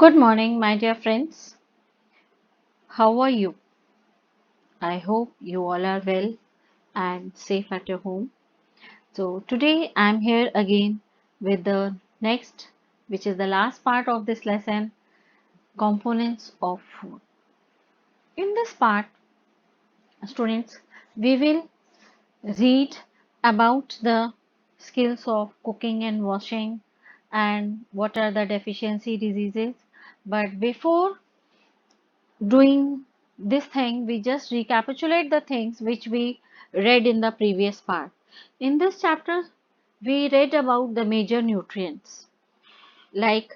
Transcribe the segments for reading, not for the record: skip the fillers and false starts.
Good morning, my dear friends. How are you? I hope you all are well and safe at your home. So, today I'm here again with the next, which is the last part of this lesson, components of food. In this part, students, we will read about the skills of cooking and washing and what are the deficiency diseases. But before doing this thing, we just recapitulate the things which we read in the previous part. In this chapter, we read about the major nutrients like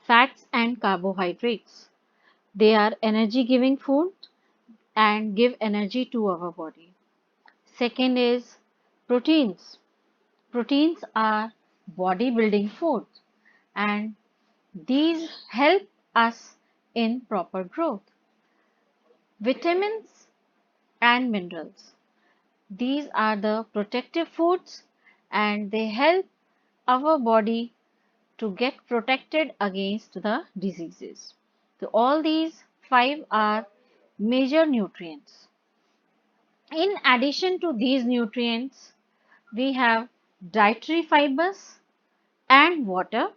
fats and carbohydrates. They are energy giving food and give energy to our body. Second is proteins. Proteins are body building foods and these help us in proper growth. Vitamins and minerals. These are the protective foods and they help our body to get protected against the diseases. So all these five are major nutrients. In addition to these nutrients, we have dietary fibers and water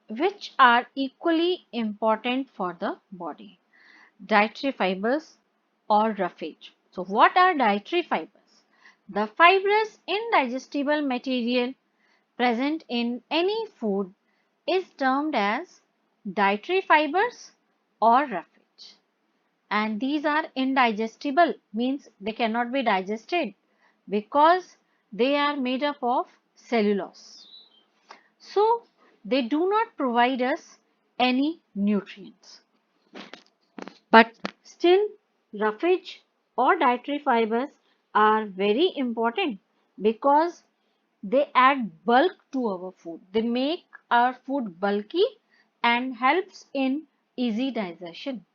which are equally important for the body. Dietary fibers or roughage. So what are dietary fibers? The fibrous indigestible material present in any food is termed as dietary fibers or roughage. And these are indigestible, means they cannot be digested because they are made up of cellulose. So they do not provide us any nutrients. But still, roughage or dietary fibers are very important because they add bulk to our food. They make our food bulky and helps in easy digestion.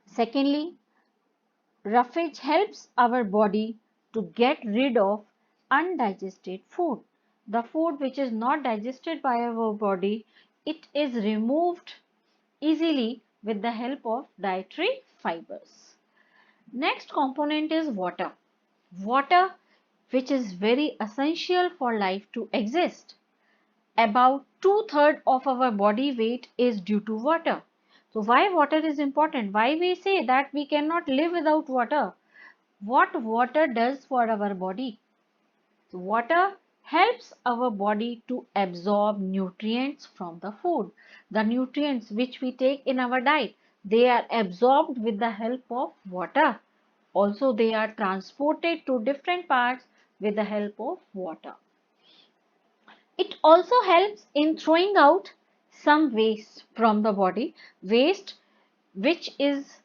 Secondly, roughage helps our body to get rid of undigested food. The food which is not digested by our body, it is removed easily with the help of dietary fibers. Next component is water. Water, which is very essential for life to exist. About two-thirds of our body weight is due to water. So why water is important? Why we say that we cannot live without water? What water does for our body? So water helps our body to absorb nutrients from the food. The nutrients which we take in our diet, they are absorbed with the help of water. Also, they are transported to different parts with the help of water. It also helps in throwing out some waste from the body, waste which is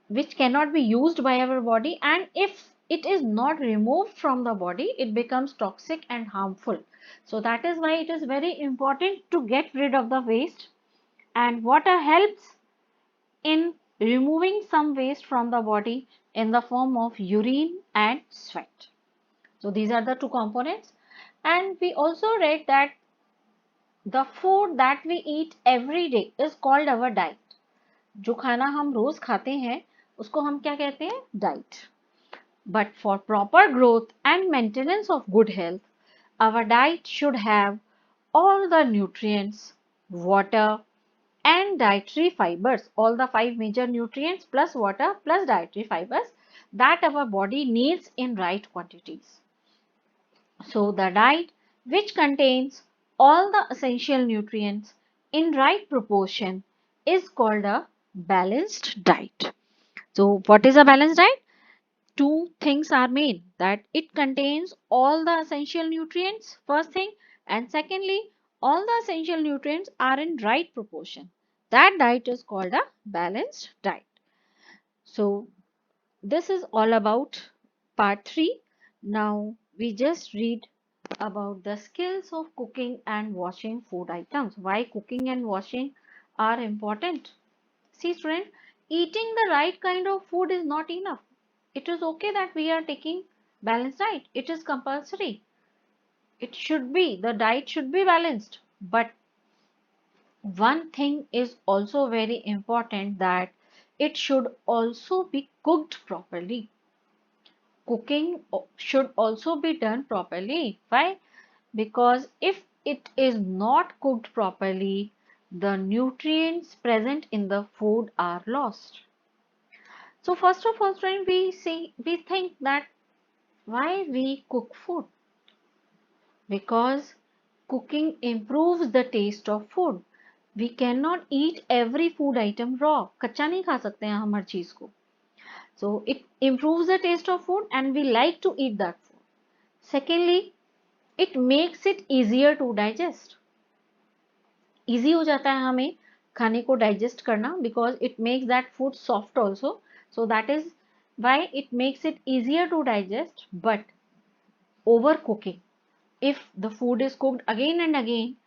which cannot be used by our body, and if it is not removed from the body, it becomes toxic and harmful. So that is why it is very important to get rid of the waste, and water helps in removing some waste from the body in the form of urine and sweat. So these are the two components. And we also read that the food that we eat every day is called our diet. जो खाना हम रोज खाते हैं उसको हम क्या कहते हैं? Diet. But for proper growth and maintenance of good health, our diet should have all the nutrients, water, and dietary fibers, all the five major nutrients plus water plus dietary fibers that our body needs in right quantities. So, the diet which contains all the essential nutrients in right proportion is called a balanced diet. So, what is a balanced diet? Two things are main, that it contains all the essential nutrients, first thing, and secondly, all the essential nutrients are in right proportion. That diet is called a balanced diet. So, this is all about part 3. Now, we just read about the skills of cooking and washing food items. Why cooking and washing are important? See, student, eating the right kind of food is not enough. It is okay that we are taking balanced diet. It is compulsory. It should be, the diet should be balanced. But One thing is also very important, that it should also be cooked properly. Cooking should also be done properly. Why? Because if it is not cooked properly, the nutrients present in the food are lost. So first of all, friend, we think that why we cook food? Because cooking improves the taste of food. We cannot eat every food item raw. कच्चा नहीं खा सकते हैं हम हर चीज को. So it improves the taste of food and we like to eat that food. Secondly, it makes it easier to digest. Easy हो जाता है हमें खाने को digest करना, because it makes that food soft also. So that is why it makes it easier to digest. But overcooking, if the food is cooked again and again,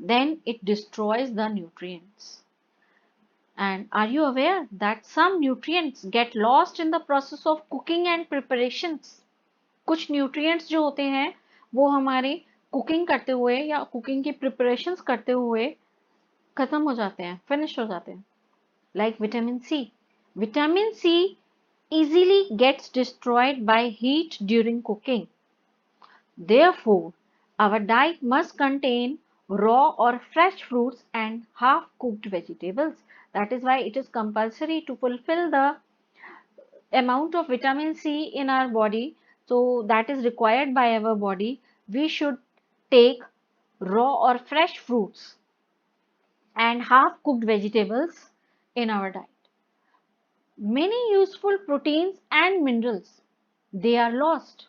then it destroys the nutrients. And are you aware that some nutrients get lost in the process of cooking and preparations? कुछ nutrients जो होते हैं वो हमारे cooking करते हुए या cooking की preparations करते हुए खत्म हो जाते हैं, finish हो जाते हैं. Like vitamin C. Vitamin C easily gets destroyed by heat during cooking. Therefore, our diet must contain raw or fresh fruits and half-cooked vegetables. That is why it is compulsory to fulfill the amount of vitamin C in our body. So that is required by our body. We should take raw or fresh fruits and half-cooked vegetables in our diet. Many useful proteins and minerals, they are lost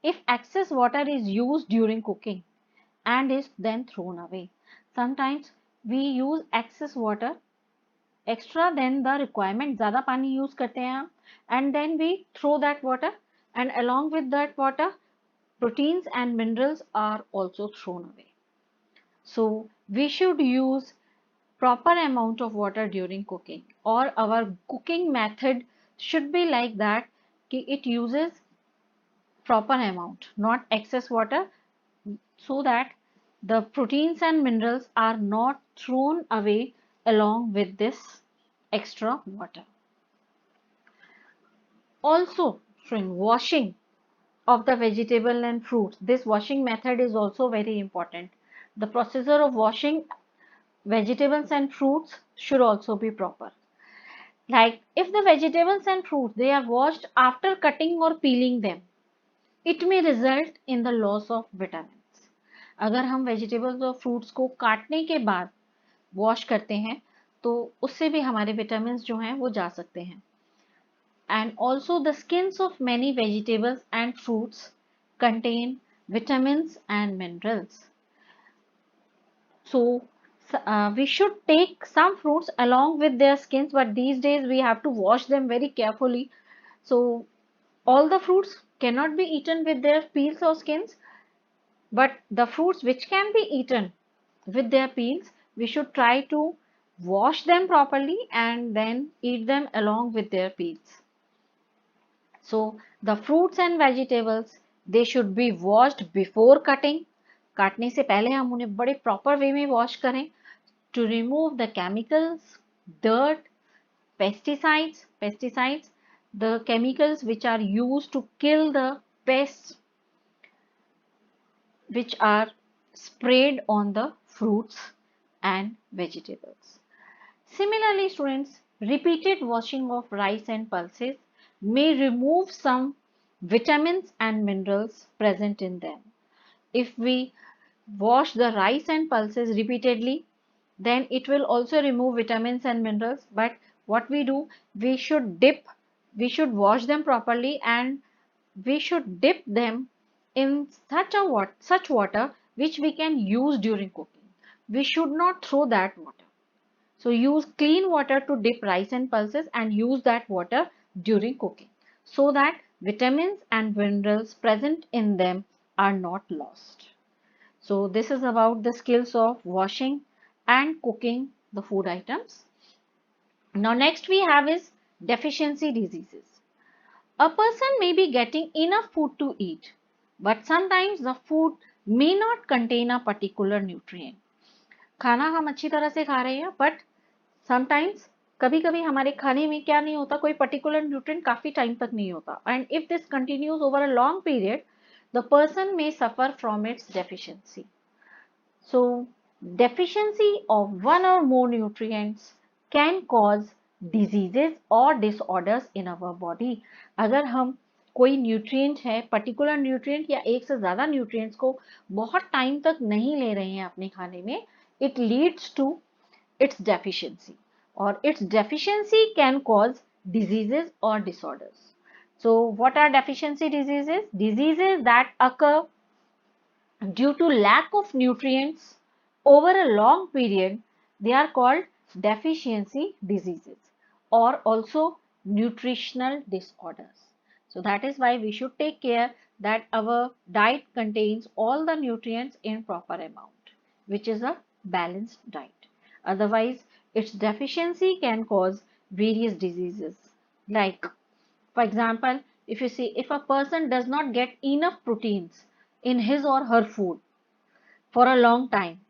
if excess water is used during cooking and is then thrown away. Sometimes we use excess water extra than the requirement. ज़्यादा पानी use करते हैं हम, and then we throw that water, and along with that water, proteins and minerals are also thrown away. So we should use proper amount of water during cooking, or our cooking method should be like that कि it uses proper amount, not excess water, so that the proteins and minerals are not thrown away along with this extra water. Also, friend, washing of the vegetable and fruits. This washing method is also very important. The procedure of washing vegetables and fruits should also be proper. Like if the vegetables and fruits they are washed after cutting or peeling them, it may result in the loss of vitamins. अगर हम vegetables और fruits को काटने के बाद wash करते हैं तो उससे भी हमारे विटामिन्स जो हैं वो जा सकते हैं. And also the skins of many vegetables and fruits contain vitamins and minerals. So we should take some fruits along with their skins, but these days we have to wash them very carefully. So all the fruits cannot be eaten with their peels or skins, but the fruits which can be eaten with their peels, we should try to wash them properly and then eat them along with their peels. So the fruits and vegetables, they should be washed before cutting. काटने से पहले हम उन्हें बड़े proper way में wash करें to remove the chemicals, dirt, pesticides, the chemicals which are used to kill the pests which are sprayed on the fruits and vegetables. Similarly, students, repeated washing of rice and pulses may remove some vitamins and minerals present in them. If we wash the rice and pulses repeatedly, then it will also remove vitamins and minerals. But what we do, we should wash them properly, and we should dip them in such water which we can use during cooking. We should not throw that water. So use clean water to dip rice and pulses and use that water during cooking so that vitamins and minerals present in them are not lost. So this is about the skills of washing and cooking the food items. Now next we have is deficiency diseases. A person may be getting enough food to eat, but sometimes the food may not contain a particular nutrient. खाना हम अच्छी तरह से खा रहे हैं, but sometimes कभी कभी हमारे खाने में क्या नहीं होता, कोई पर्टिकुलर न्यूट्रिएंट काफी टाइम तक नहीं होता, and if this continues over a long period the person may suffer from its deficiency. So, deficiency of one or more nutrients can cause diseases or disorders in our body. अगर हम कोई nutrient है, particular nutrient या एक से ज़्यादा nutrients को बहुत टाइम तक नहीं ले रहे हैं अपने खाने में, it leads to its deficiency, or its deficiency can cause diseases or disorders. So, what are deficiency diseases? Diseases that occur due to lack of nutrients over a long period, they are called deficiency diseases or also nutritional disorders. So that is why we should take care that our diet contains all the nutrients in proper amount, which is a balanced diet. Otherwise, its deficiency can cause various diseases. Like, for example, if you see, if a person does not get enough proteins in his or her food for a long time,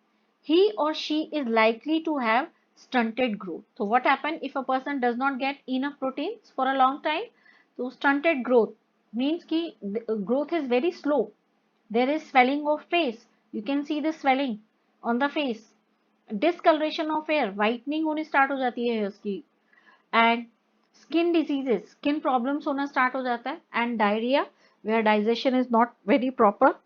he or she is likely to have stunted growth. So what happens if a person does not get enough proteins for a long time? So stunted growth means ki growth is very slow. There is swelling of face. You can see the swelling on the face. Discoloration of hair, whitening होनी start हो जाती है hairs की, and skin diseases, skin problems होना start हो जाता है, and diarrhea where digestion is not very proper.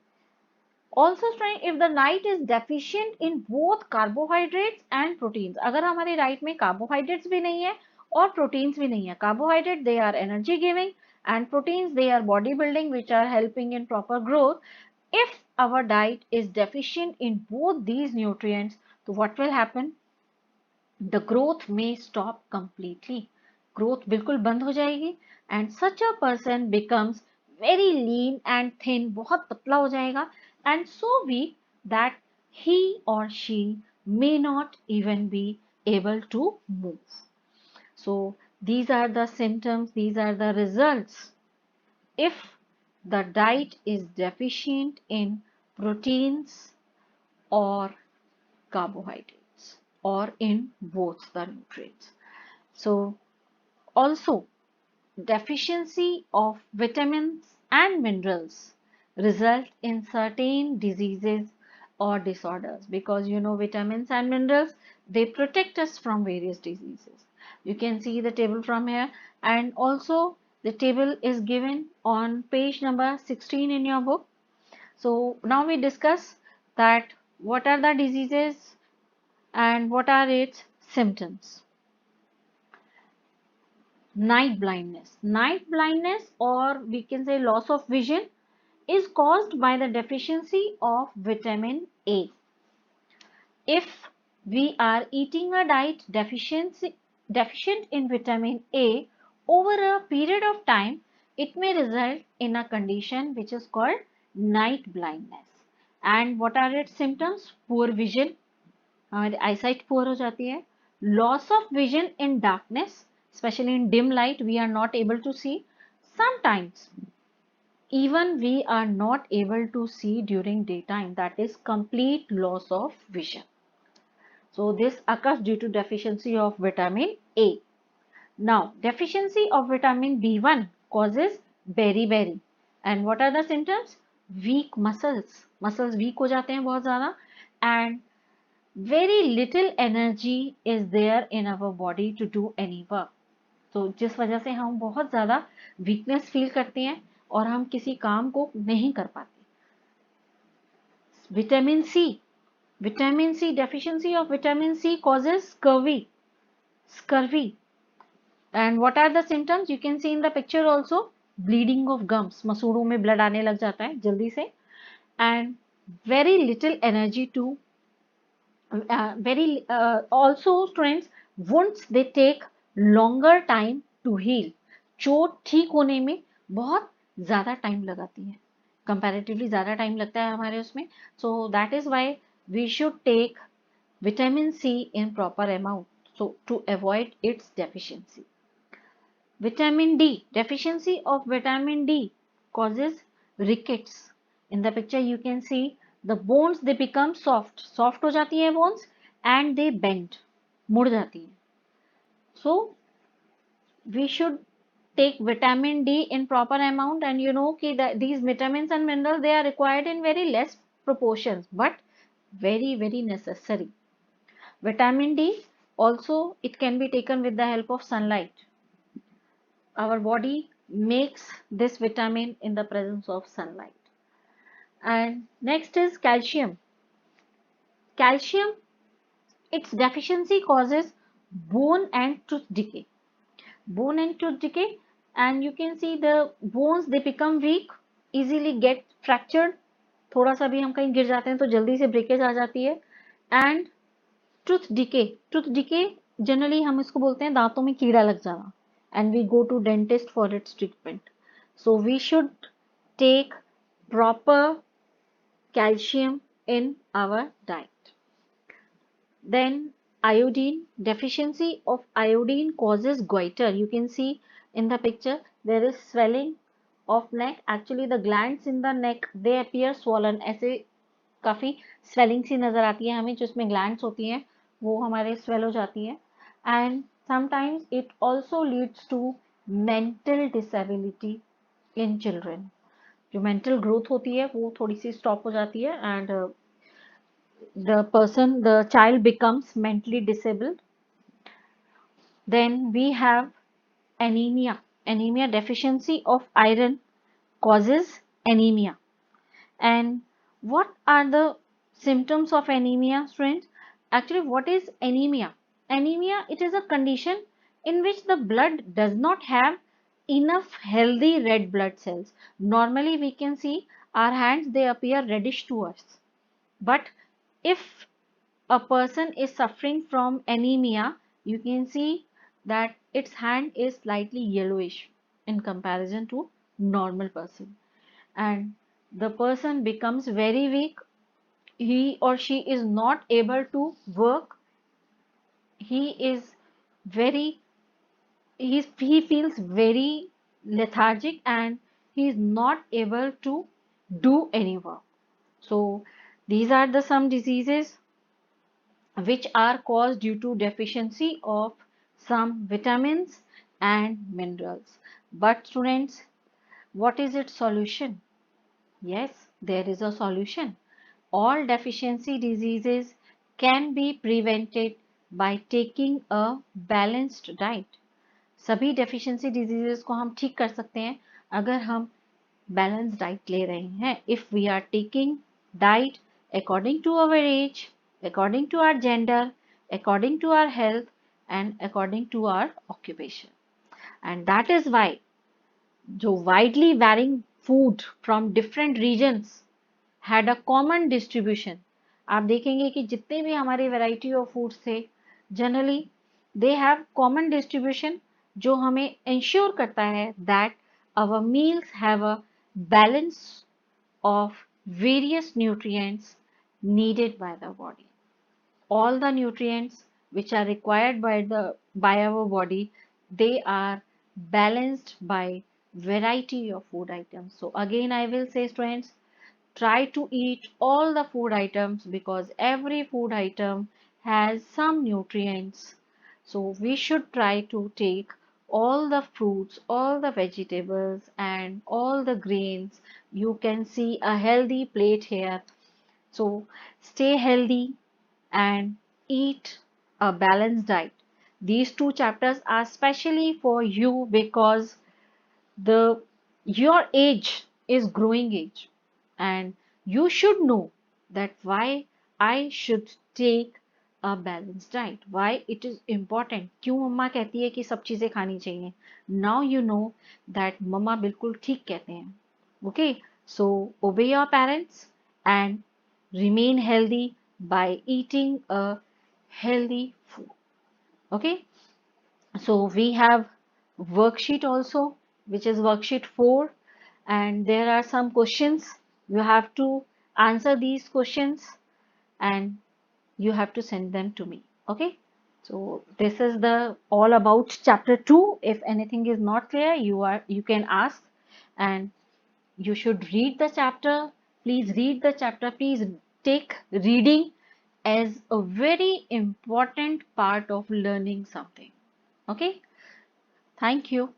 Also, if the diet is deficient in both carbohydrates and proteins, अगर हमारी डाइट में carbohydrates भी नहीं है और proteins भी नहीं है, carbohydrate they are energy giving and proteins they are body building which are helping in proper growth. If our diet is deficient in both these nutrients, so what will happen? The growth may stop completely. Growth बिल्कुल बंद हो जाएगी and such a person becomes very lean and thin, बहुत पतला हो जाएगा, and so weak that he or she may not even be able to move. So these are the symptoms, these are the results if the diet is deficient in proteins or carbohydrates or in both the nutrients. So also deficiency of vitamins and minerals result in certain diseases or disorders, because you know vitamins and minerals they protect us from various diseases. You can see the table from here, and also the table is given on page number 16 in your book. So now we discuss that what are the diseases and what are its symptoms. Night blindness. Night blindness, or we can say loss of vision, is caused by the deficiency of vitamin A. If we are eating a diet deficient in vitamin A over a period of time, it may result in a condition which is called night blindness. And what are its symptoms? Poor vision, हमारी eyesight poor हो जाती है. Loss of vision in darkness, especially in dim light, we are not able to see. Sometimes even we are not able to see during daytime, that is complete loss of vision. So this occurs due to deficiency of vitamin A. Now, deficiency of vitamin B1 causes beriberi. And what are the symptoms? Weak muscles. Muscles weak हो जाते हैं बहुत ज़्यादा, and very little energy is there in our body to do any work. तो जिस वजह से हम बहुत ज़्यादा वीकनेस फील करते हैं और हम किसी काम को नहीं कर पाते. Vitamin C. Vitamin C, deficiency of vitamin C causes scurvy. Scurvy. And what are the symptoms? You can see in the picture also. Bleeding of gums. मसूड़ों में blood आने लग जाता है जल्दी से. And very little energy to also students, wounds they take longer time to heal. चोट ठीक होने में बहुत ज़्यादा टाइम लगाती है, कंपैरेटिवली ज़्यादा टाइम लगता है हमारे उसमें. So that is why we should take vitamin C in proper amount so to avoid its deficiency. Vitamin D. Deficiency of vitamin D causes rickets. In the picture you can see the bones they become soft. Soft हो जाती है bones and they bend, मुड़ जाती हैं. So we should take vitamin D in proper amount, and you know that these vitamins and minerals, they are required in very less proportions, but very necessary. Vitamin D also, it can be taken with the help of sunlight. Our body makes this vitamin in the presence of sunlight. And next is calcium. Calcium, its deficiency causes bone and tooth decay. Bone and tooth decay, and you can see the bones, they become weak, easily get fractured. थोड़ा सा भी हम कहीं गिर जाते हैं तो जल्दी से ब्रेकेज आ जाती है. एंड टूथ डिके जनरली हम इसको बोलते हैं दांतों में कीड़ा लग जाना, and we go to dentist for its treatment. So we should take proper calcium in our diet. Then iodine, deficiency of iodine causes goiter. You can see in the picture there is swelling of neck. Actually the glands in the neck, they appear swollen. ऐसे काफी swelling सी नजर आती है हमें, जिसमें glands होती हैं वो हमारे swell हो जाती हैं. And sometimes it also leads to mental disability in children. जो मेंटल ग्रोथ होती है वो थोड़ी सी स्टॉप हो जाती है, and the child becomes mentally disabled. Then we have anemia. Anemia, deficiency of iron causes anemia. And what are the symptoms of anemia, friends? Actually, what is anemia? Anemia, it is a condition in which the blood does not have enough healthy red blood cells. Normally we can see our hands, they appear reddish to us, but if a person is suffering from anemia, you can see that its hand is slightly yellowish in comparison to normal person, and the person becomes very weak. He or she is not able to work. He is very, he feels very lethargic, and he is not able to do any work. So these are the some diseases which are caused due to deficiency of some vitamins and minerals. But students, what is its solution? Yes, there is a solution. All deficiency diseases can be prevented by taking a balanced diet. सभी deficiency diseases को हम ठीक कर सकते हैं अगर हम balanced diet ले रहे हैं. If we are taking diet according to our age, according to our gender, according to our health, and according to our occupation. And that is why जो widely varying food from different regions had a common distribution. आप देखेंगे कि जितने भी हमारे variety of foods थे, generally they have common distribution, जो हमें ensure करता है that our meals have a balance of various nutrients needed by the body. All the nutrients which are required by our body, they are balanced by variety of food items. So again I will say, students, try to eat all the food items, because every food item has some nutrients. So we should try to take all the fruits, all the vegetables, and all the grains. You can see a healthy plate here. So stay healthy and eat a balanced diet. These two chapters are specially for you because the your age is growing age, and you should know that why I should take a balanced diet, why it is important, क्यों मम्मा कहती है कि सब चीजें खानी चाहिए. Now you know that मम्मा बिल्कुल ठीक कहते हैं. Okay, so obey your parents and remain healthy by eating a healthy food. Okay, so we have worksheet also, which is worksheet 4, and there are some questions. You have to answer these questions and you have to send them to me. Okay, so this is the all about chapter 2. If anything is not clear, you can ask, and you should read the chapter. Please read the chapter. Please take reading as a very important part of learning something. Okay, thank you.